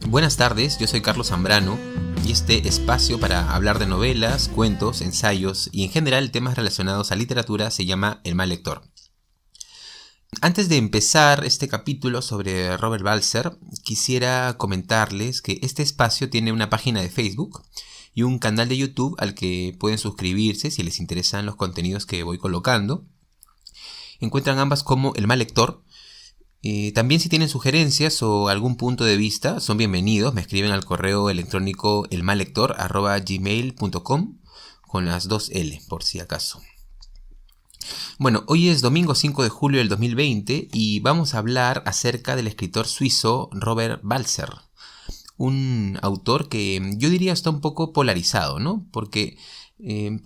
Buenas tardes, yo soy Carlos Zambrano y este espacio para hablar de novelas, cuentos, ensayos y en general temas relacionados a literatura se llama El Mal Lector. Antes de empezar este capítulo sobre Robert Balser, quisiera comentarles que este espacio tiene una página de Facebook y un canal de YouTube al que pueden suscribirse si les interesan los contenidos que voy colocando. Encuentran ambas como El Mal Lector. También si tienen sugerencias o algún punto de vista, son bienvenidos. Me escriben al correo electrónico elmallector@gmail.com con las 2 L, por si acaso. Bueno, hoy es domingo 5 de julio del 2020 y vamos a hablar acerca del escritor suizo Robert Balser. Un autor que yo diría está un poco polarizado, ¿no? Porque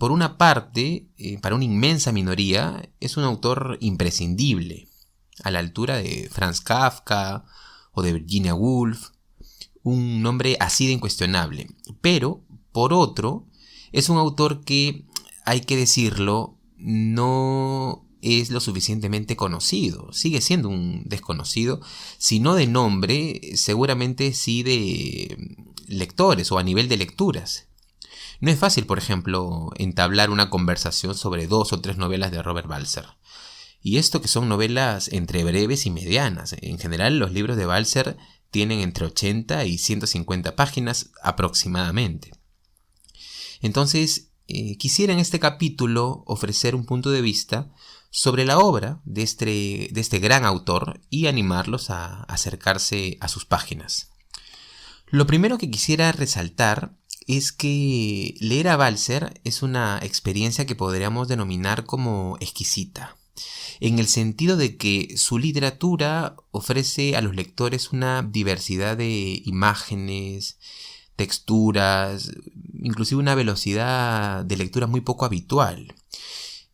por una parte, para una inmensa minoría, es un autor imprescindible, a la altura de Franz Kafka o de Virginia Woolf, un nombre así de incuestionable. Pero, por otro, es un autor que, hay que decirlo, no es lo suficientemente conocido. Sigue siendo un desconocido, si no de nombre, seguramente sí de lectores o a nivel de lecturas. No es fácil, por ejemplo, entablar una conversación sobre 2 o 3 novelas de Robert Balser. Y esto que son novelas entre breves y medianas. En general, los libros de Balser tienen entre 80 y 150 páginas aproximadamente. Entonces, quisiera en este capítulo ofrecer un punto de vista sobre la obra de este gran autor y animarlos a acercarse a sus páginas. Lo primero que quisiera resaltar es que leer a Balser es una experiencia que podríamos denominar como exquisita, en el sentido de que su literatura ofrece a los lectores una diversidad de imágenes, texturas, inclusive una velocidad de lectura muy poco habitual.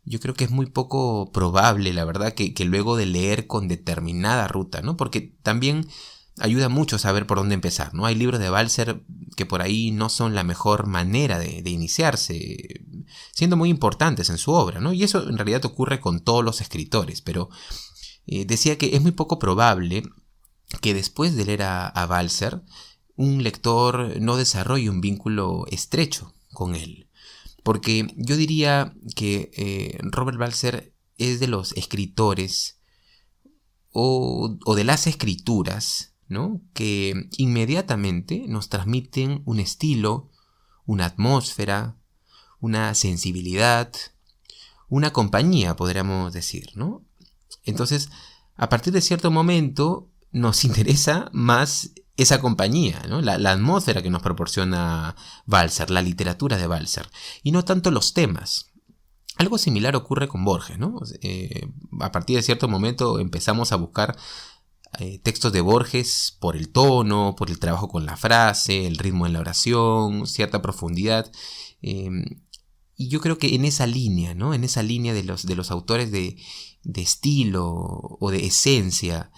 Yo creo que es muy poco probable, la verdad, que luego de leer con determinada ruta, ¿no? Porque también ayuda mucho saber por dónde empezar, ¿no? Hay libros de Balser que por ahí no son la mejor manera de iniciarse, siendo muy importantes en su obra, ¿no? Y eso en realidad ocurre con todos los escritores, pero decía que es muy poco probable que después de leer a Balser, un lector no desarrolle un vínculo estrecho con él. Porque yo diría que Robert Balser es de los escritores o de las escrituras, ¿no?, que inmediatamente nos transmiten un estilo, una atmósfera, una sensibilidad, una compañía, podríamos decir, ¿no? Entonces, a partir de cierto momento, nos interesa más esa compañía, ¿no? La atmósfera que nos proporciona Balser, la literatura de Balser, y no tanto los temas. Algo similar ocurre con Borges, ¿no? A partir de cierto momento empezamos a buscar textos de Borges por el tono, por el trabajo con la frase, el ritmo en la oración, cierta profundidad. Y yo creo que en esa línea, ¿no?, en esa línea de los autores de estilo o de esencia,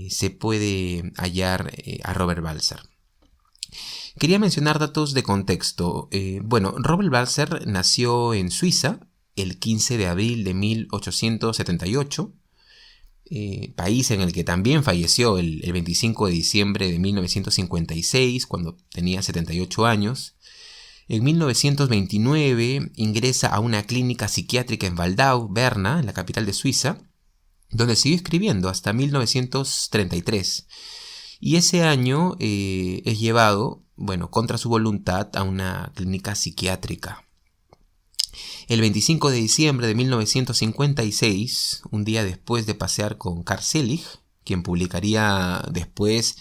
se puede hallar a Robert Balser. Quería mencionar datos de contexto. Robert Balser nació en Suiza el 15 de abril de 1878, país en el que también falleció el 25 de diciembre de 1956, cuando tenía 78 años. En 1929 ingresa a una clínica psiquiátrica en Waldau, Berna, en la capital de Suiza, donde siguió escribiendo hasta 1933. Y ese año es llevado, contra su voluntad, a una clínica psiquiátrica. El 25 de diciembre de 1956, un día después de pasear con Carl Selig, quien publicaría después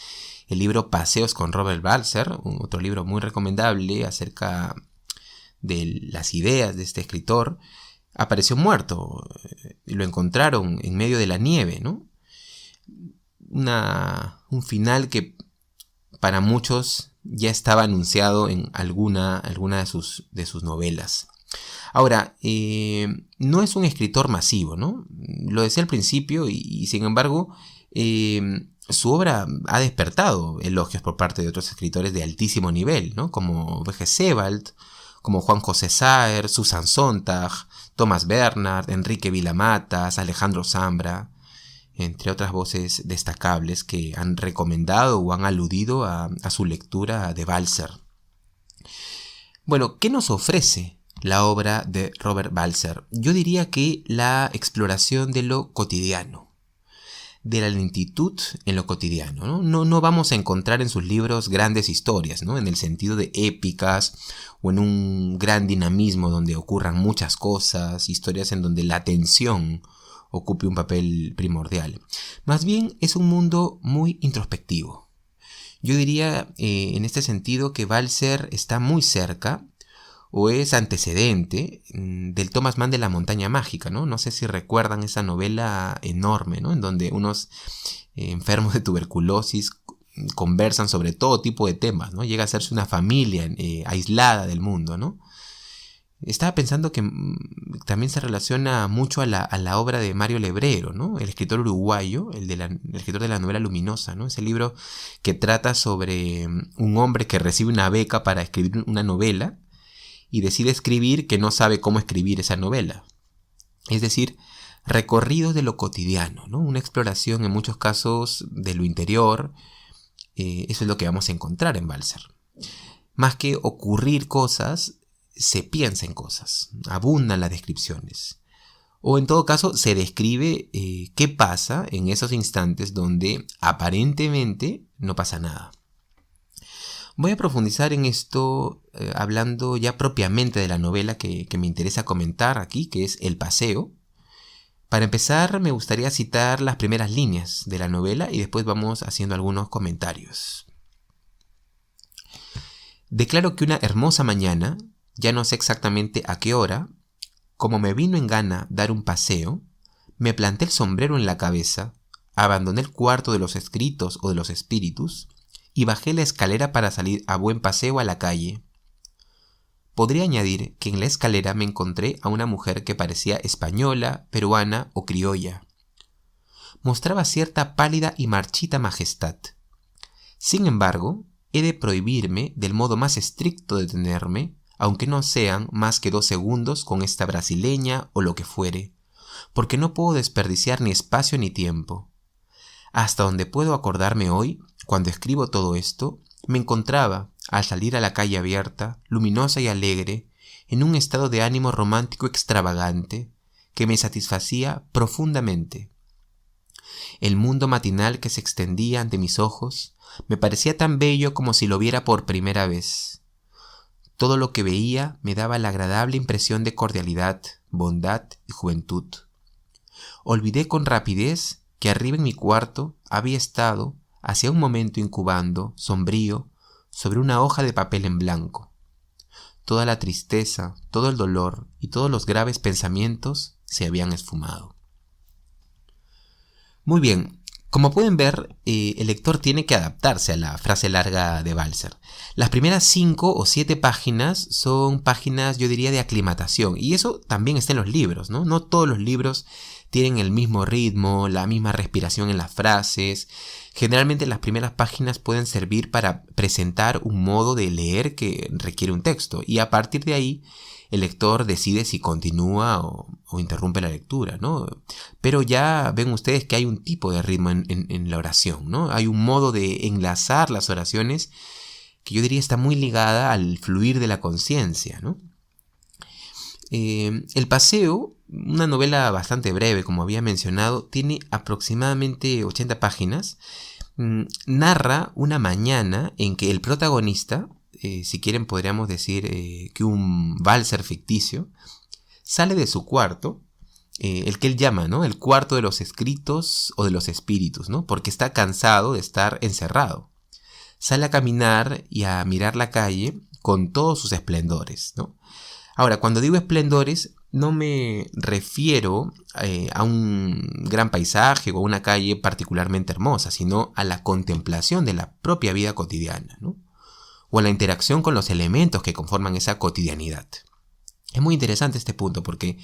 el libro Paseos con Robert Balser, otro libro muy recomendable acerca de las ideas de este escritor, apareció muerto. Lo encontraron en medio de la nieve, ¿no? Un final que para muchos ya estaba anunciado en alguna de sus novelas. Ahora, no es un escritor masivo, ¿no? Lo decía al principio y sin embargo, su obra ha despertado elogios por parte de otros escritores de altísimo nivel, ¿no?, como V.G. Sebald, como Juan José Saer, Susan Sontag, Thomas Bernhard, Enrique Vila-Matas, Alejandro Zambra. entre otras voces destacables que han recomendado o han aludido a su lectura de Balzer. Bueno, ¿qué nos ofrece la obra de Robert Balzer? Yo diría que la exploración de lo cotidiano, de la lentitud en lo cotidiano, ¿no? No vamos a encontrar en sus libros grandes historias, ¿no? En el sentido de épicas o en un gran dinamismo donde ocurran muchas cosas, historias en donde la tensión ocupe un papel primordial. Más bien es un mundo muy introspectivo. Yo diría en este sentido que Balzer está muy cerca o es antecedente del Thomas Mann de La montaña mágica, ¿no? No sé si recuerdan esa novela enorme, ¿no? En donde unos enfermos de tuberculosis conversan sobre todo tipo de temas, ¿no? Llega a hacerse una familia aislada del mundo, ¿no? Estaba pensando que también se relaciona mucho a la obra de Mario Lebrero, ¿no? El escritor uruguayo, el escritor de la novela Luminosa, ¿no? Ese libro que trata sobre un hombre que recibe una beca para escribir una novela y decide escribir que no sabe cómo escribir esa novela. Es decir, recorridos de lo cotidiano, ¿no? Una exploración en muchos casos de lo interior. Eso es lo que vamos a encontrar en Balzer. Más que ocurrir cosas, se piensa en cosas, abundan las descripciones. O en todo caso se describe qué pasa en esos instantes donde aparentemente no pasa nada. Voy a profundizar en esto hablando ya propiamente de la novela que me interesa comentar aquí, que es El paseo. Para empezar me gustaría citar las primeras líneas de la novela y después vamos haciendo algunos comentarios. Declaro que una hermosa mañana, ya no sé exactamente a qué hora, como me vino en gana dar un paseo, me planté el sombrero en la cabeza, abandoné el cuarto de los escritos o de los espíritus y bajé la escalera para salir a buen paseo a la calle. Podría añadir que en la escalera me encontré a una mujer que parecía española, peruana o criolla. Mostraba cierta pálida y marchita majestad. Sin embargo, he de prohibirme del modo más estricto de detenerme, aunque no sean más que 2 segundos con esta brasileña o lo que fuere, porque no puedo desperdiciar ni espacio ni tiempo. Hasta donde puedo acordarme hoy, cuando escribo todo esto, me encontraba, al salir a la calle abierta, luminosa y alegre, en un estado de ánimo romántico extravagante, que me satisfacía profundamente. El mundo matinal que se extendía ante mis ojos me parecía tan bello como si lo viera por primera vez. Todo lo que veía me daba la agradable impresión de cordialidad, bondad y juventud. Olvidé con rapidez que arriba en mi cuarto había estado, hacía un momento incubando, sombrío, sobre una hoja de papel en blanco. Toda la tristeza, todo el dolor y todos los graves pensamientos se habían esfumado. Muy bien. Como pueden ver, el lector tiene que adaptarse a la frase larga de Balzer. Las primeras 5 o 7 páginas son páginas, yo diría, de aclimatación. Y eso también está en los libros, ¿no? No todos los libros tienen el mismo ritmo, la misma respiración en las frases. Generalmente las primeras páginas pueden servir para presentar un modo de leer que requiere un texto. Y a partir de ahí, el lector decide si continúa o interrumpe la lectura, ¿no? Pero ya ven ustedes que hay un tipo de ritmo en la oración, ¿no? Hay un modo de enlazar las oraciones que yo diría está muy ligada al fluir de la conciencia, ¿no? El paseo, una novela bastante breve, como había mencionado, tiene aproximadamente 80 páginas. Narra una mañana en que el protagonista, si quieren podríamos decir que un Balzer ficticio, sale de su cuarto, el que él llama, ¿no? El cuarto de los escritos o de los espíritus, ¿no? Porque está cansado de estar encerrado. Sale a caminar y a mirar la calle con todos sus esplendores, ¿no? Ahora, cuando digo esplendores, no me refiero a un gran paisaje o a una calle particularmente hermosa, sino a la contemplación de la propia vida cotidiana, ¿no? O a la interacción con los elementos que conforman esa cotidianidad. Es muy interesante este punto porque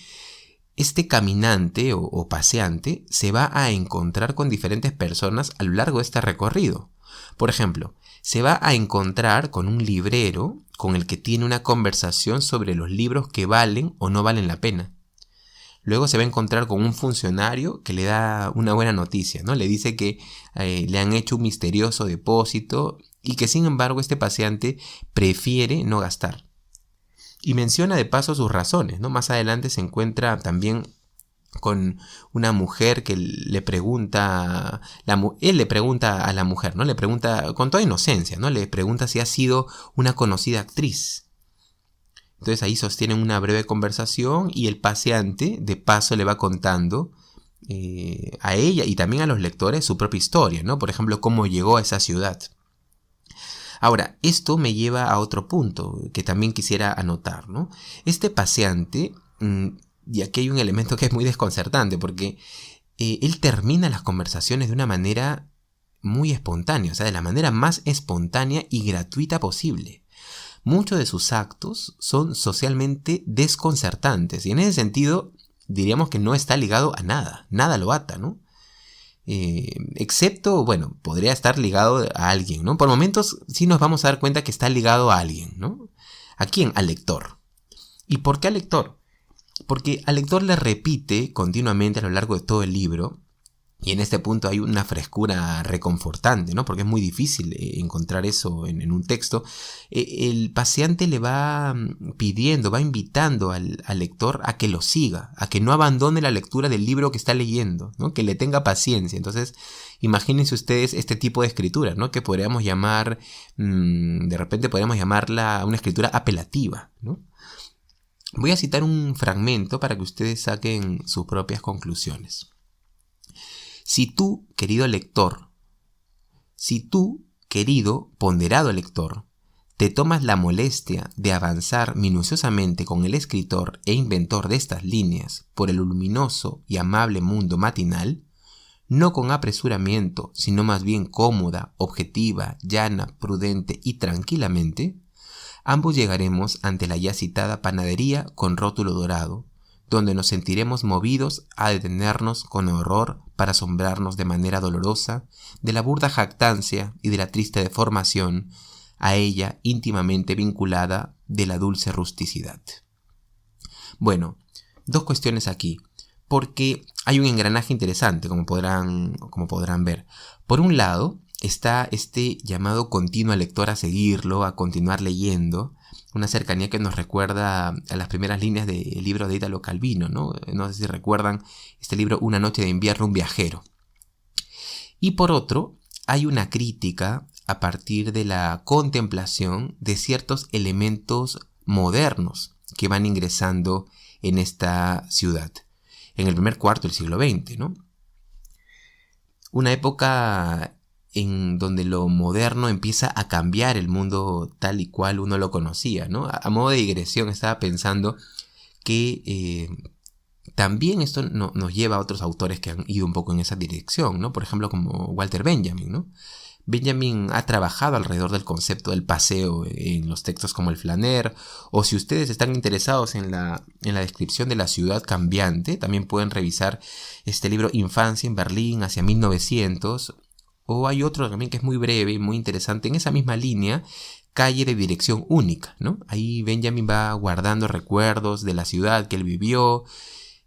este caminante o paseante se va a encontrar con diferentes personas a lo largo de este recorrido. Por ejemplo, se va a encontrar con un librero con el que tiene una conversación sobre los libros que valen o no valen la pena. Luego se va a encontrar con un funcionario que le da una buena noticia, ¿no? Le dice que le han hecho un misterioso depósito y que sin embargo este paseante prefiere no gastar. Y menciona de paso sus razones, ¿no? Más adelante se encuentra también con una mujer que le pregunta, él le pregunta a la mujer, ¿no? Le pregunta con toda inocencia, ¿no? Le pregunta si ha sido una conocida actriz. Entonces ahí sostienen una breve conversación y el paseante de paso le va contando a ella y también a los lectores su propia historia, ¿no? Por ejemplo, cómo llegó a esa ciudad. Ahora, esto me lleva a otro punto que también quisiera anotar, ¿no? Este paseante, y aquí hay un elemento que es muy desconcertante, porque él termina las conversaciones de una manera muy espontánea, o sea, de la manera más espontánea y gratuita posible. Muchos de sus actos son socialmente desconcertantes, y en ese sentido diríamos que no está ligado a nada, nada lo ata, ¿no? Excepto, bueno, podría estar ligado a alguien, ¿no? Por momentos sí nos vamos a dar cuenta que está ligado a alguien, ¿no? ¿A quién? Al lector. ¿Y por qué al lector? Porque al lector le repite continuamente a lo largo de todo el libro, y en este punto hay una frescura reconfortante, ¿no? Porque es muy difícil encontrar eso en un texto. El paseante le va pidiendo, va invitando al lector a que lo siga, a que no abandone la lectura del libro que está leyendo, ¿no? Que le tenga paciencia. Entonces, imagínense ustedes este tipo de escritura, ¿no? Que podríamos llamar, de repente podríamos llamarla una escritura apelativa, ¿no? Voy a citar un fragmento para que ustedes saquen sus propias conclusiones. Si tú, querido lector, si tú, querido ponderado lector, te tomas la molestia de avanzar minuciosamente con el escritor e inventor de estas líneas por el luminoso y amable mundo matinal, no con apresuramiento, sino más bien cómoda, objetiva, llana, prudente y tranquilamente, ambos llegaremos ante la ya citada panadería con rótulo dorado, donde nos sentiremos movidos a detenernos con horror para asombrarnos de manera dolorosa de la burda jactancia y de la triste deformación a ella íntimamente vinculada de la dulce rusticidad. Bueno, dos cuestiones aquí, porque hay un engranaje interesante, como podrán ver. Por un lado, está este llamado continuo al lector a seguirlo, a continuar leyendo, una cercanía que nos recuerda a las primeras líneas del libro de Italo Calvino, ¿no? No sé si recuerdan este libro Una noche de invierno, un viajero. Y por otro, hay una crítica a partir de la contemplación de ciertos elementos modernos que van ingresando en esta ciudad, en el primer cuarto del siglo XX, ¿no? Una época en donde lo moderno empieza a cambiar el mundo tal y cual uno lo conocía, ¿no? A modo de digresión estaba pensando que también esto nos lleva a otros autores que han ido un poco en esa dirección, ¿no? Por ejemplo, como Walter Benjamin, ¿no? Benjamin ha trabajado alrededor del concepto del paseo en los textos como el Flaner, o si ustedes están interesados en la descripción de la ciudad cambiante, también pueden revisar este libro Infancia en Berlín hacia 1900, o hay otro también que es muy breve y muy interesante en esa misma línea, Calle de dirección única, ¿no? Ahí Benjamin va guardando recuerdos de la ciudad que él vivió,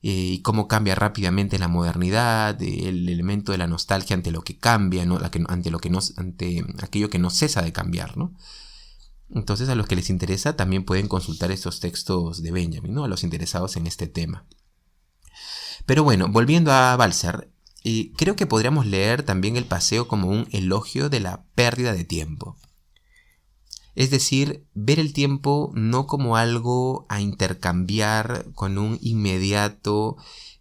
y cómo cambia rápidamente la modernidad, el elemento de la nostalgia ante lo que cambia, ¿no? ante aquello que no cesa de cambiar, ¿no? Entonces, a los que les interesa también pueden consultar estos textos de Benjamin, ¿no? A los interesados en este tema. Pero bueno, volviendo a Balzac, creo que podríamos leer también el paseo como un elogio de la pérdida de tiempo. Es decir, ver el tiempo no como algo a intercambiar con un inmediato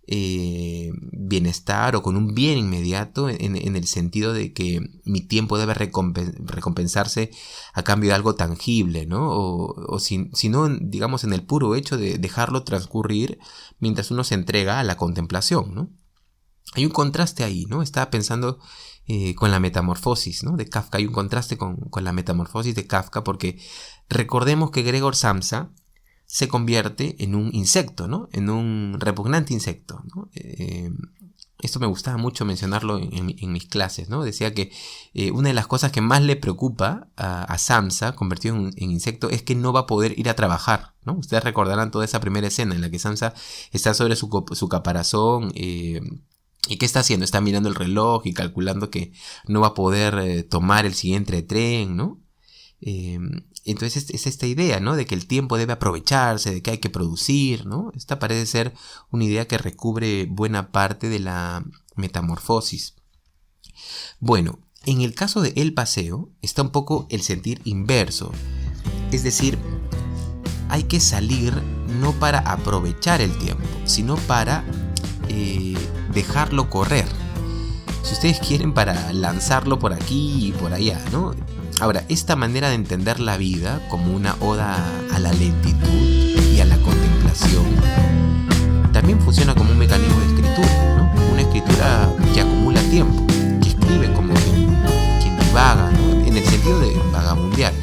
bienestar o con un bien inmediato en el sentido de que mi tiempo debe recompensarse a cambio de algo tangible, ¿no? Sino, digamos, en el puro hecho de dejarlo transcurrir mientras uno se entrega a la contemplación, ¿no? Hay un contraste ahí, ¿no? Estaba pensando con la metamorfosis, ¿no? De Kafka. Hay un contraste con la metamorfosis de Kafka porque recordemos que Gregor Samsa se convierte en un insecto, ¿no? En un repugnante insecto, ¿no? esto me gustaba mucho mencionarlo en mis clases, ¿no? Decía que una de las cosas que más le preocupa a Samsa, convertido en insecto, es que no va a poder ir a trabajar, ¿no? Ustedes recordarán toda esa primera escena en la que Samsa está sobre su caparazón. ¿Y qué está haciendo? Está mirando el reloj y calculando que no va a poder tomar el siguiente tren, ¿no? Entonces es esta idea, ¿no? De que el tiempo debe aprovecharse, de que hay que producir, ¿no? Esta parece ser una idea que recubre buena parte de la metamorfosis. Bueno, en el caso de El Paseo está un poco el sentir inverso. Es decir, hay que salir no para aprovechar el tiempo, sino para dejarlo correr. Si ustedes quieren, para lanzarlo por aquí y por allá, ¿no? Ahora, esta manera de entender la vida como una oda a la lentitud y a la contemplación también funciona como un mecanismo de escritura, ¿no? Una escritura que acumula tiempo, que escribe como quien divaga, ¿no? En el sentido de vagabundear.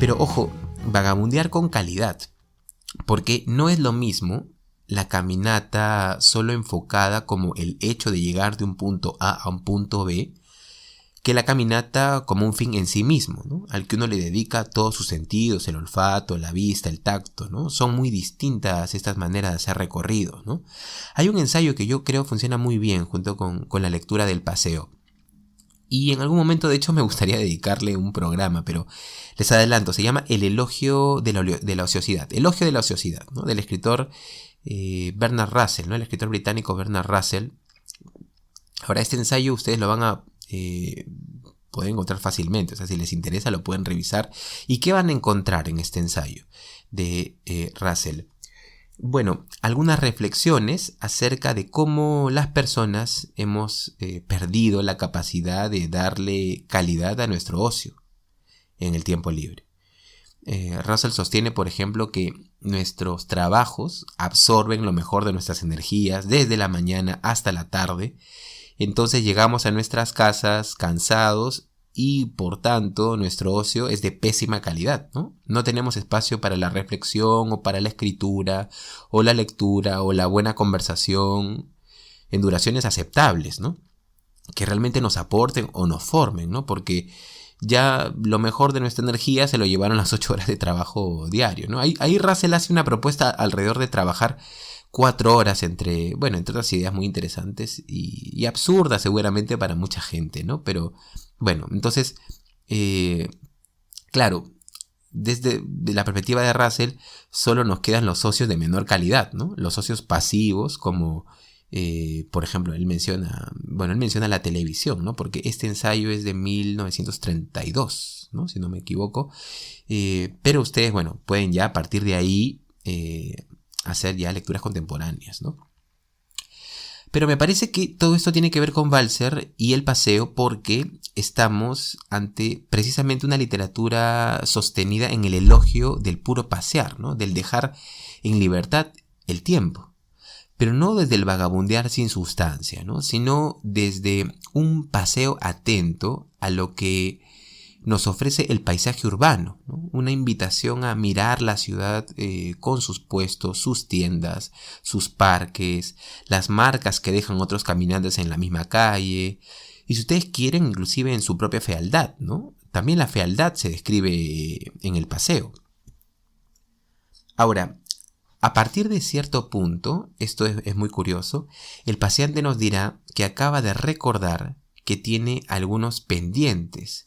Pero ojo, vagabundear con calidad, porque no es lo mismo la caminata solo enfocada como el hecho de llegar de un punto A a un punto B, que la caminata como un fin en sí mismo, ¿no? Al que uno le dedica todos sus sentidos, el olfato, la vista, el tacto, ¿no? Son muy distintas estas maneras de hacer recorrido, ¿no? Hay un ensayo que yo creo funciona muy bien junto con la lectura del Paseo. Y en algún momento, de hecho, me gustaría dedicarle un programa, pero les adelanto, se llama El elogio de la ociosidad. Elogio de la ociosidad, ¿no? Del escritor Bernard Russell, ¿no? El escritor británico Bernard Russell. Ahora, este ensayo ustedes lo van a poder encontrar fácilmente, o sea, si les interesa lo pueden revisar. ¿Y qué van a encontrar en este ensayo de Russell? Bueno, algunas reflexiones acerca de cómo las personas hemos perdido la capacidad de darle calidad a nuestro ocio en el tiempo libre. Russell sostiene, por ejemplo, que nuestros trabajos absorben lo mejor de nuestras energías desde la mañana hasta la tarde. Entonces llegamos a nuestras casas cansados y por tanto nuestro ocio es de pésima calidad, ¿no? No tenemos espacio para la reflexión o para la escritura o la lectura o la buena conversación en duraciones aceptables, ¿no? Que realmente nos aporten o nos formen, ¿no? Porque ya lo mejor de nuestra energía se lo llevaron las 8 horas de trabajo diario, ¿no? Ahí Russell hace una propuesta alrededor de trabajar 4 horas entre otras ideas muy interesantes y absurdas seguramente para mucha gente, ¿no? Pero bueno, entonces, claro, desde la perspectiva de Russell, solo nos quedan los socios de menor calidad, ¿no? Los socios pasivos, como, por ejemplo, él menciona la televisión, ¿no? Porque este ensayo es de 1932, ¿no? Si no me equivoco. Pero ustedes, pueden ya a partir de ahí hacer ya lecturas contemporáneas, ¿no? Pero me parece que todo esto tiene que ver con Balzer y El Paseo porque estamos ante precisamente una literatura sostenida en el elogio del puro pasear, ¿no? Del dejar en libertad el tiempo. Pero no desde el vagabundear sin sustancia, ¿no? Sino desde un paseo atento a lo que nos ofrece el paisaje urbano, ¿no? Una invitación a mirar la ciudad con sus puestos, sus tiendas, sus parques, las marcas que dejan otros caminantes en la misma calle, y si ustedes quieren, inclusive en su propia fealdad, ¿no? También la fealdad se describe en El Paseo. Ahora, a partir de cierto punto, esto es muy curioso, el paseante nos dirá que acaba de recordar que tiene algunos pendientes.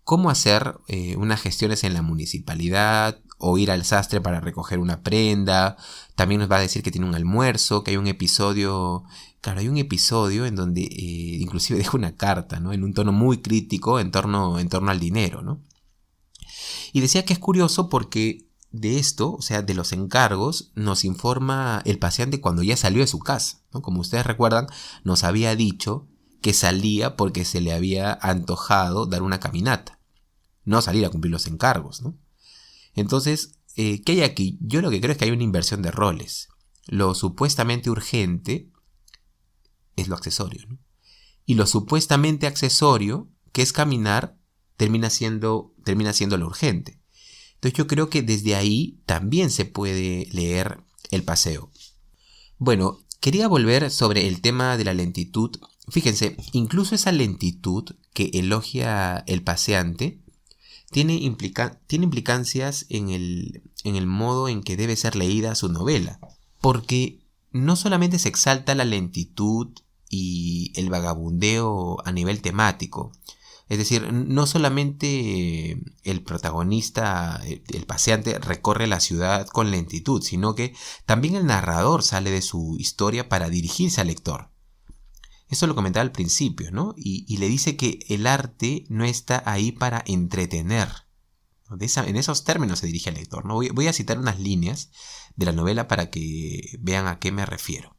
Cómo hacer unas gestiones en la municipalidad o ir al sastre para recoger una prenda. También nos va a decir que tiene un almuerzo, que hay un episodio en donde inclusive deja una carta, ¿no? En un tono muy crítico en torno al dinero, ¿no? Y decía que es curioso porque de esto, o sea, de los encargos, nos informa el paseante cuando ya salió de su casa, ¿no? Como ustedes recuerdan, nos había dicho que salía porque se le había antojado dar una caminata, no salir a cumplir los encargos, ¿no? Entonces, ¿qué hay aquí? Yo lo que creo es que hay una inversión de roles. Lo supuestamente urgente es lo accesorio, ¿no? Y lo supuestamente accesorio, que es caminar, termina siendo lo urgente. Entonces yo creo que desde ahí también se puede leer El Paseo. Bueno, quería volver sobre el tema de la lentitud Fíjense, incluso esa lentitud que elogia el paseante tiene implicancias en el modo en que debe ser leída su novela. Porque no solamente se exalta la lentitud y el vagabundeo a nivel temático. Es decir, no solamente el protagonista, el paseante, recorre la ciudad con lentitud, sino que también el narrador sale de su historia para dirigirse al lector. Eso lo comentaba al principio, ¿no? Y le dice que el arte no está ahí para entretener. En esos términos se dirige al lector, ¿no? Voy a citar unas líneas de la novela para que vean a qué me refiero.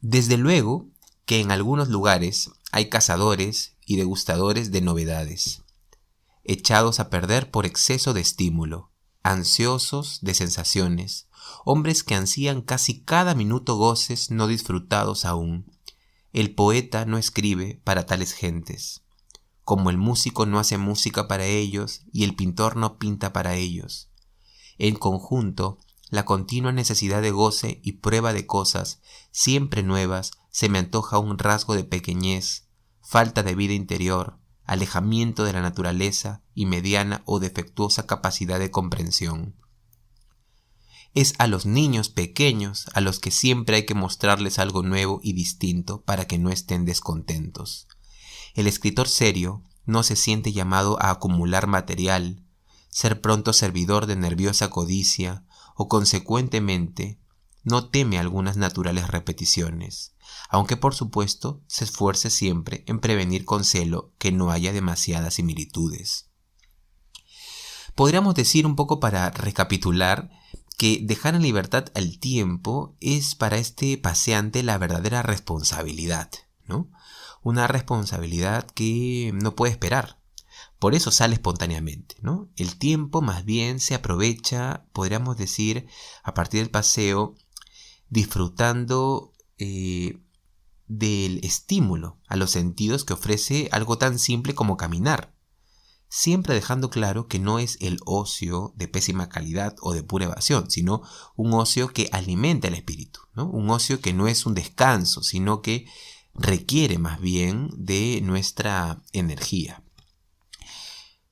Desde luego que en algunos lugares hay cazadores y degustadores de novedades, echados a perder por exceso de estímulo, ansiosos de sensaciones, hombres que ansían casi cada minuto goces no disfrutados aún. El poeta no escribe para tales gentes, como el músico no hace música para ellos y el pintor no pinta para ellos. En conjunto, la continua necesidad de goce y prueba de cosas siempre nuevas se me antoja un rasgo de pequeñez, falta de vida interior, alejamiento de la naturaleza y mediana o defectuosa capacidad de comprensión. Es a los niños pequeños a los que siempre hay que mostrarles algo nuevo y distinto para que no estén descontentos. El escritor serio no se siente llamado a acumular material, ser pronto servidor de nerviosa codicia o consecuentemente no teme algunas naturales repeticiones, aunque por supuesto se esfuerce siempre en prevenir con celo que no haya demasiadas similitudes. Podríamos decir un poco para recapitular que dejar en libertad al tiempo es para este paseante la verdadera responsabilidad, ¿no? Una responsabilidad que no puede esperar. Por eso sale espontáneamente, ¿no? El tiempo más bien se aprovecha, podríamos decir, a partir del paseo, disfrutando del estímulo a los sentidos que ofrece algo tan simple como caminar. Siempre dejando claro que no es el ocio de pésima calidad o de pura evasión, sino un ocio que alimenta el espíritu, ¿no? Un ocio que no es un descanso, sino que requiere más bien de nuestra energía.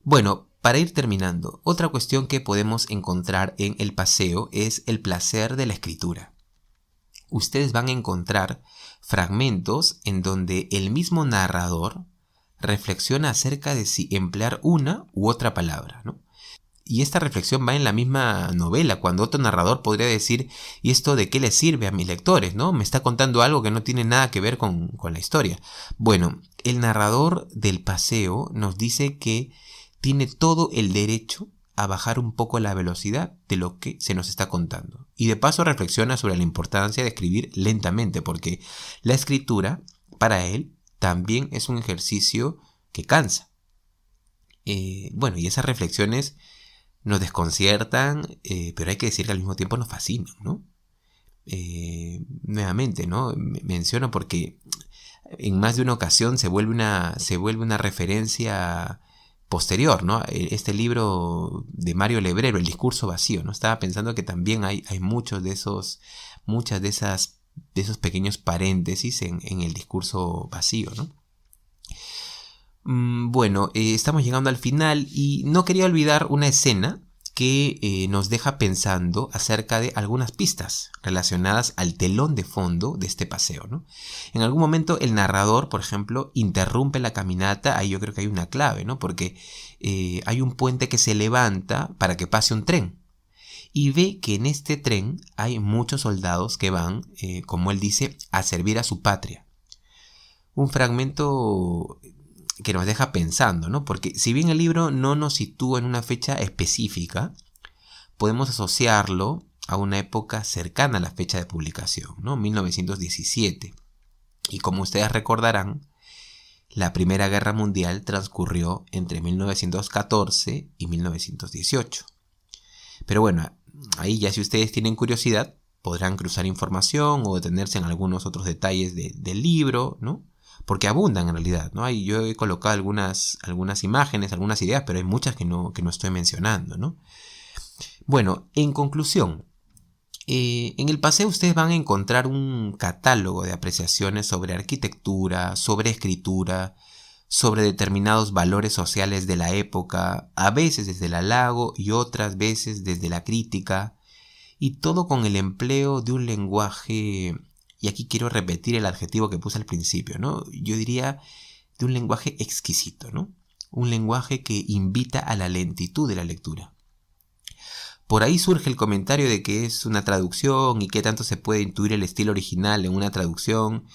Bueno, para ir terminando, otra cuestión que podemos encontrar en el paseo es el placer de la escritura. Ustedes van a encontrar fragmentos en donde el mismo narrador reflexiona acerca de si emplear una u otra palabra, ¿no? Y esta reflexión va en la misma novela, cuando otro narrador podría decir, ¿y esto de qué le sirve a mis lectores, no? Me está contando algo que no tiene nada que ver con la historia. Bueno, el narrador del paseo nos dice que tiene todo el derecho a bajar un poco la velocidad de lo que se nos está contando. Y de paso reflexiona sobre la importancia de escribir lentamente, porque la escritura, para él, también es un ejercicio que cansa. Bueno, y esas reflexiones nos desconciertan, pero hay que decir que al mismo tiempo nos fascinan, ¿no? Nuevamente, ¿no? Menciono porque en más de una ocasión se vuelve una referencia posterior, ¿no? Este libro de Mario Lebrero, El discurso vacío, ¿no? Estaba pensando que también hay muchos de esos pequeños paréntesis en el discurso vacío, ¿no? Bueno, estamos llegando al final y no quería olvidar una escena que nos deja pensando acerca de algunas pistas relacionadas al telón de fondo de este paseo, ¿no? En algún momento el narrador, por ejemplo, interrumpe la caminata. Ahí yo creo que hay una clave, ¿no? Porque hay un puente que se levanta para que pase un tren. Y ve que en este tren hay muchos soldados que van, como él dice, a servir a su patria. Un fragmento que nos deja pensando, ¿no? Porque si bien el libro no nos sitúa en una fecha específica, podemos asociarlo a una época cercana a la fecha de publicación, ¿no? 1917. Y como ustedes recordarán, la Primera Guerra Mundial transcurrió entre 1914 y 1918. Pero bueno, ahí ya si ustedes tienen curiosidad, podrán cruzar información o detenerse en algunos otros detalles del libro, ¿no? Porque abundan en realidad, ¿no? Yo he colocado algunas imágenes, algunas ideas, pero hay muchas que no estoy mencionando, ¿no? Bueno, en conclusión, En el paseo ustedes van a encontrar un catálogo de apreciaciones sobre arquitectura, sobre escritura, sobre determinados valores sociales de la época, a veces desde el halago y otras veces desde la crítica, y todo con el empleo de un lenguaje, y aquí quiero repetir el adjetivo que puse al principio, ¿no? Yo diría de un lenguaje exquisito, ¿no? Un lenguaje que invita a la lentitud de la lectura. Por ahí surge el comentario de que es una traducción y qué tanto se puede intuir el estilo original en una traducción.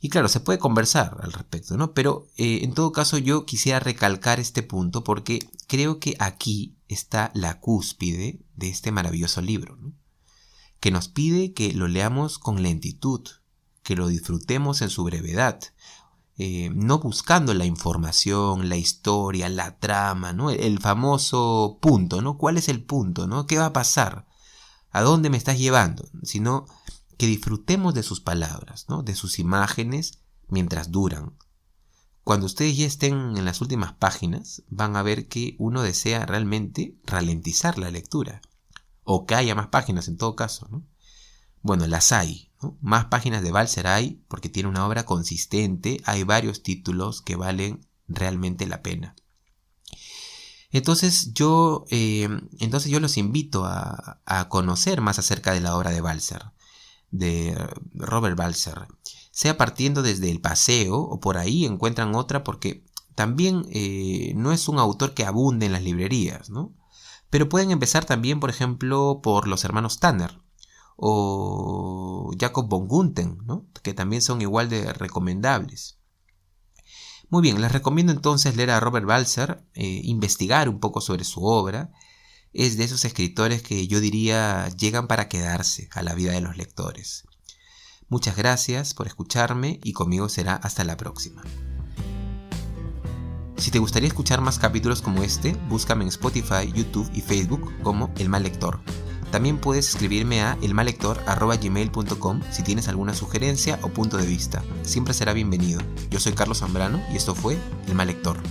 Y claro, se puede conversar al respecto, ¿no? Pero en todo caso yo quisiera recalcar este punto porque creo que aquí está la cúspide de este maravilloso libro, ¿no? Que nos pide que lo leamos con lentitud, que lo disfrutemos en su brevedad, no buscando la información, la historia, la trama, ¿no? El famoso punto, ¿no? ¿Cuál es el punto, ¿no? ¿Qué va a pasar? ¿A dónde me estás llevando? Sino que disfrutemos de sus palabras, ¿no? De sus imágenes mientras duran. Cuando ustedes ya estén en las últimas páginas, van a ver que uno desea realmente ralentizar la lectura. O que haya más páginas en todo caso, ¿no? Bueno, las hay, ¿no? Más páginas de Balzer hay porque tiene una obra consistente, hay varios títulos que valen realmente la pena. Entonces yo los invito a conocer más acerca de la obra de Balzer, de Robert Balzer, sea partiendo desde El Paseo o por ahí encuentran otra porque también no es un autor que abunde en las librerías, ¿no? Pero pueden empezar también, por ejemplo, por los hermanos Tanner o Jacob von Gunthen, ¿no? Que también son igual de recomendables. Muy bien, les recomiendo entonces leer a Robert Balzer, investigar un poco sobre su obra. Es de esos escritores que yo diría llegan para quedarse a la vida de los lectores. Muchas gracias por escucharme y conmigo será hasta la próxima. Si te gustaría escuchar más capítulos como este, búscame en Spotify, YouTube y Facebook como El Mal Lector. También puedes escribirme a elmallector@gmail.com si tienes alguna sugerencia o punto de vista. Siempre será bienvenido. Yo soy Carlos Zambrano y esto fue El Mal Lector.